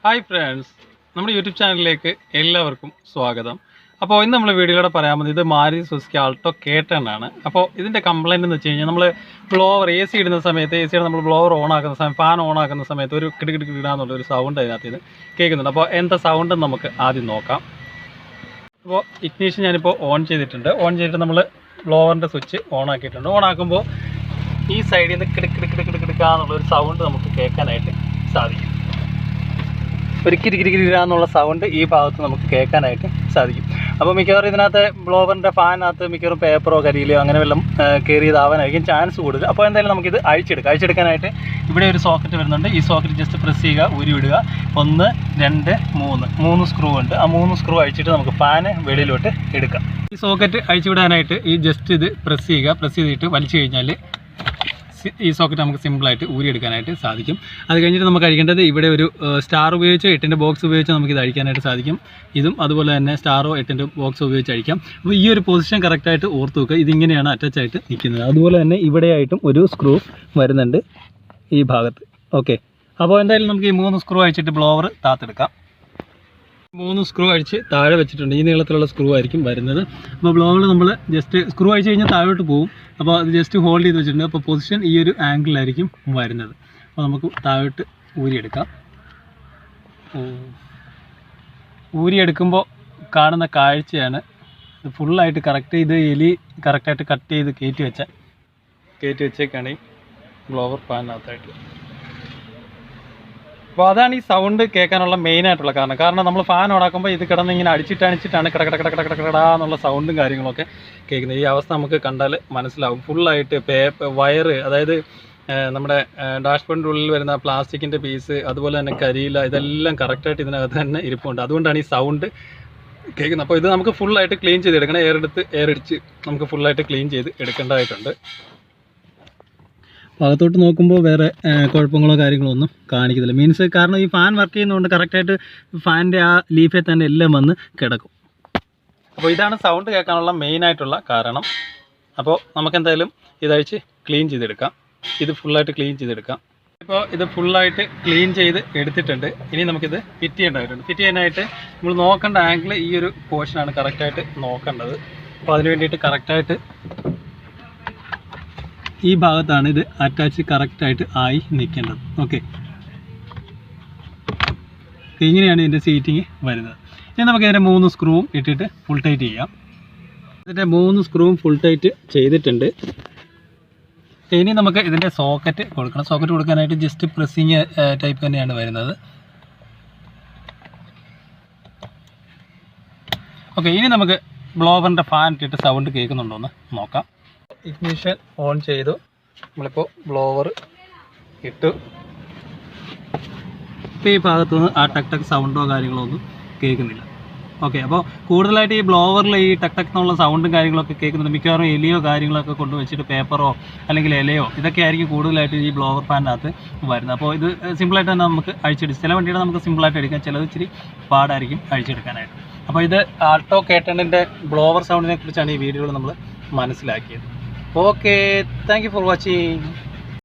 Hi friends, നമ്മുടെ YouTube ചാനലിലേക്ക് എല്ലാവർക്കും സ്വാഗതം. അപ്പോൾ ഇന്ന് നമ്മൾ വീഡിയോയിലൂടെ പറയാൻ പോകുന്നത് ഇത് മാരുതി സുസുക്കി ആൾട്ടോ k10 ആണ്. അപ്പോൾ ഇതിൻ്റെ കംപ്ലയിൻ്റ് എന്ന് വെച്ച് കഴിഞ്ഞാൽ നമ്മൾ ബ്ലോവർ എ സി ഇടുന്ന സമയത്ത് നമ്മൾ ബ്ലോവർ ഓൺ ആക്കുന്ന സമയം ഫാൻ ഓൺ ആക്കുന്ന സമയത്ത് ഒരു കിടുകിടുകിടാന്നുള്ള ഒരു സൗണ്ട് അതിനകത്ത് ഇത് കേൾക്കുന്നുണ്ട്. അപ്പോൾ എന്താ സൗണ്ട് നമുക്ക് ആദ്യം നോക്കാം. അപ്പോൾ ഇഗ്നീഷൻ ഞാനിപ്പോൾ ഓൺ ചെയ്തിട്ടുണ്ട്. ഓൺ ചെയ്തിട്ട് നമ്മൾ ബ്ലോവറിൻ്റെ സ്വിച്ച് ഓൺ ആക്കിയിട്ടുണ്ട്. ഓൺ ആക്കുമ്പോൾ ഈ സൈഡിൽ നിന്ന് കിടുക്കിടുക്കിടുക്കിടുക്കാന്നുള്ളൊരു സൗണ്ട് നമുക്ക് കേൾക്കാനായിട്ട് സാധിക്കും. ഒരു കിരികിരികിരാന്നുള്ള സൗണ്ട് ഈ ഭാഗത്ത് നമുക്ക് കേൾക്കാനായിട്ട് സാധിക്കും. അപ്പോൾ മിക്കവാറും ഇതിനകത്ത് ബ്ലോവറിൻ്റെ ഫാനകത്ത് മിക്കവാറും പേപ്പറോ കരിയിലോ അങ്ങനെ വല്ലതും കയറിയതാവാനായിരിക്കും ചാൻസ് കൂടുതൽ. അപ്പോൾ എന്തായാലും നമുക്കിത് അഴിച്ചെടുക്കാനായിട്ട് ഇവിടെ ഒരു സോക്കറ്റ് വരുന്നുണ്ട്. ഈ സോക്കറ്റ് ജസ്റ്റ് പ്രസ് ചെയ്യുക, ഊരി വിടുക. 1 2 3 സ്ക്രൂ ഉണ്ട്. ആ 3 സ്ക്രൂ അഴിച്ചിട്ട് നമുക്ക് ഫാന് വെളിയിലോട്ട് എടുക്കാം. ഈ സോക്കറ്റ് അഴിച്ചുവിടാനായിട്ട് ഈ ജസ്റ്റ് ഇത് പ്രസ് ചെയ്യുക. പ്രസ് ചെയ്തിട്ട് വലിച്ചു കഴിഞ്ഞാൽ ഈ സോക്കറ്റ് നമുക്ക് സിമ്പിളായിട്ട് ഊരിയെടുക്കാനായിട്ട് സാധിക്കും. അത് കഴിഞ്ഞിട്ട് നമുക്ക് അഴിക്കേണ്ടത് ഇവിടെ ഒരു സ്റ്റാർ ഉപയോഗിച്ച് 8ൻ്റെ ബോക്സ് ഉപയോഗിച്ച് നമുക്കിത് അഴിക്കാനായിട്ട് സാധിക്കും. ഇതും അതുപോലെ തന്നെ സ്റ്റാറോ 8ൻ്റെ ബോക്സ് ഉപയോഗിച്ച് അഴിക്കാം. അപ്പോൾ ഈ ഒരു പൊസിഷൻ കറക്റ്റായിട്ട് ഓർത്ത് വെക്കുക. ഇതിങ്ങനെയാണ് അറ്റാച്ചായിട്ട് നിൽക്കുന്നത്. അതുപോലെ തന്നെ ഇവിടെയായിട്ടും ഒരു സ്ക്രൂ വരുന്നുണ്ട് ഈ ഭാഗത്ത്. ഓക്കെ, അപ്പോൾ എന്തായാലും നമുക്ക് ഈ 3 സ്ക്രൂ അഴിച്ചിട്ട് ബ്ലോവർ താത്തെടുക്കാം. 3 സ്ക്രൂ അഴിച്ച് താഴെ വെച്ചിട്ടുണ്ട്. ഈ നീളത്തിലുള്ള സ്ക്രൂ ആയിരിക്കും വരുന്നത്. അപ്പോൾ ബ്ലോവർ നമ്മൾ ജസ്റ്റ് സ്ക്രൂ അഴിച്ച് കഴിഞ്ഞാൽ താഴോട്ട് പോകും. അപ്പോൾ അത് ജസ്റ്റ് ഹോൾഡ് ചെയ്ത് വെച്ചിട്ടുണ്ട്. അപ്പോൾ പൊസിഷൻ ഈ ഒരു ആംഗിളിലായിരിക്കും വരുന്നത്. അപ്പോൾ നമുക്ക് താഴോട്ട് ഊരിയെടുക്കാം. ഊരിയെടുക്കുമ്പോൾ കാണുന്ന കാഴ്ചയാണ് ഇത്. ഫുള്ളായിട്ട് കറക്റ്റ് ഇത് എലി കറക്റ്റായിട്ട് കട്ട് ചെയ്ത് കയറ്റി വെച്ചേക്കാണ് ഈ ബ്ലോവർ ഫാനിനകത്തായിട്ട്. അപ്പോൾ അതാണ് ഈ സൗണ്ട് കേൾക്കാനുള്ള മെയിനായിട്ടുള്ള കാരണം നമ്മൾ ഫാൻ ഓണാക്കുമ്പോൾ ഇത് കിടന്ന് ഇങ്ങനെ അടിച്ചിട്ടാണ് കടകടകടകടകടാന്നുള്ള സൗണ്ടും കാര്യങ്ങളൊക്കെ കേൾക്കുന്നത്. ഈ അവസ്ഥ നമുക്ക് കണ്ടാൽ മനസ്സിലാവും. ഫുള്ളായിട്ട് വയറ്, അതായത് നമ്മുടെ ഡാഷ്ബോർഡിൻ്റെ ഉള്ളിൽ വരുന്ന പ്ലാസ്റ്റിക്കിൻ്റെ പീസ്, അതുപോലെ തന്നെ കരിയില, ഇതെല്ലാം കറക്റ്റായിട്ട് ഇതിനകത്ത് തന്നെ ഇരിപ്പുണ്ട്. അതുകൊണ്ടാണ് ഈ സൗണ്ട് കേൾക്കുന്നത്. അപ്പോൾ ഇത് നമുക്ക് ഫുള്ളായിട്ട് ക്ലീൻ ചെയ്തെടുക്കണം. എയറടിച്ച് നമുക്ക് ഫുള്ളായിട്ട് ക്ലീൻ ചെയ്ത് എടുക്കേണ്ടതായിട്ടുണ്ട്. ഭാഗത്തോട്ട് നോക്കുമ്പോൾ വേറെ കുഴപ്പങ്ങളോ കാര്യങ്ങളോ ഒന്നും കാണിക്കുന്നില്ല. മീൻസ് കാരണം ഈ ഫാൻ വർക്ക് ചെയ്യുന്നതുകൊണ്ട് കറക്റ്റായിട്ട് ഫാനിൻ്റെ ആ ലീഫിൽ തന്നെ എല്ലാം വന്ന് കിടക്കും. അപ്പോൾ ഇതാണ് സൗണ്ട് കേൾക്കാനുള്ള മെയിനായിട്ടുള്ള കാരണം. അപ്പോൾ നമുക്കെന്തായാലും ഇതഴിച്ച് ക്ലീൻ ചെയ്തെടുക്കാം. ഇത് ഫുള്ളായിട്ട് ക്ലീൻ ചെയ്തെടുക്കാം. ഇപ്പോൾ ഇത് ഫുള്ളായിട്ട് ക്ലീൻ ചെയ്ത് എടുത്തിട്ടുണ്ട്. ഇനി നമുക്കിത് ഫിറ്റ് ചെയ്യേണ്ടതായിട്ടുണ്ട്. ഫിറ്റ് ചെയ്യാനായിട്ട് നമ്മൾ നോക്കേണ്ട ആംഗിൾ ഈ ഒരു പോർഷനാണ് കറക്റ്റായിട്ട് നോക്കേണ്ടത്. അപ്പോൾ അതിന് വേണ്ടിയിട്ട് കറക്റ്റായിട്ട് ഈ ഭാഗത്താണ് ഇത് അറ്റാച്ച് കറക്റ്റായിട്ട് ആയി നിൽക്കേണ്ടത്. ഓക്കെ, ഇങ്ങനെയാണ് ഇതിൻ്റെ സീറ്റിങ് വരുന്നത്. ഇനി നമുക്ക് ഇതിൻ്റെ 3 സ്ക്രൂവും ഇട്ടിട്ട് ഫുൾ ടൈറ്റ് ചെയ്യാം. ഇതിൻ്റെ 3 സ്ക്രൂവും ഫുൾ ടൈറ്റ് ചെയ്തിട്ടുണ്ട്. ഇനി നമുക്ക് ഇതിൻ്റെ സോക്കറ്റ് കൊടുക്കണം. സോക്കറ്റ് കൊടുക്കാനായിട്ട് ജസ്റ്റ് പ്രസ്സിങ് ടൈപ്പ് തന്നെയാണ് വരുന്നത്. ഓക്കെ, ഇനി നമുക്ക് ബ്ലോവറിൻ്റെ ഫാൻ ഇട്ടിട്ട് സൗണ്ട് കേൾക്കുന്നുണ്ടോ എന്ന് നോക്കാം. ഇഗ്നിഷൻ ഓൺ ചെയ്തു. നമ്മളിപ്പോൾ ബ്ലോവർ ഇട്ടു. ഇപ്പോൾ ഈ ഭാഗത്തുനിന്ന് ആ ടക്ക് സൗണ്ടോ കാര്യങ്ങളോ ഒന്നും കേൾക്കുന്നില്ല. ഓക്കെ, അപ്പോൾ കൂടുതലായിട്ട് ഈ ബ്ലോവറിൽ ഈ ടക്ക് എന്നുള്ള സൗണ്ടും കാര്യങ്ങളൊക്കെ കേൾക്കുന്നുണ്ട്. മിക്കവാറും എലിയോ കാര്യങ്ങളൊക്കെ കൊണ്ടുവച്ചിട്ട് പേപ്പറോ അല്ലെങ്കിൽ ഇലയോ ഇതൊക്കെ ആയിരിക്കും കൂടുതലായിട്ട് ഈ ബ്ലോവർ ഫാനിനകത്ത് വരുന്നത്. അപ്പോൾ ഇത് സിമ്പിളായിട്ട് തന്നെ നമുക്ക് അഴിച്ചെടുക്കാം. ചില വണ്ടിയുടെ നമുക്ക് സിമ്പിളായിട്ട് എടുക്കാം, ചിലത് ഇച്ചിരി പാടായിരിക്കും അഴിച്ചെടുക്കാനായിട്ട്. അപ്പോൾ ഇത് ആൾട്ടോ k10ൻ്റെ ബ്ലോവർ സൗണ്ടിനെ കുറിച്ചാണ് ഈ വീഡിയോയിൽ നമ്മൾ മനസ്സിലാക്കിയത്. Okay, thank you for watching.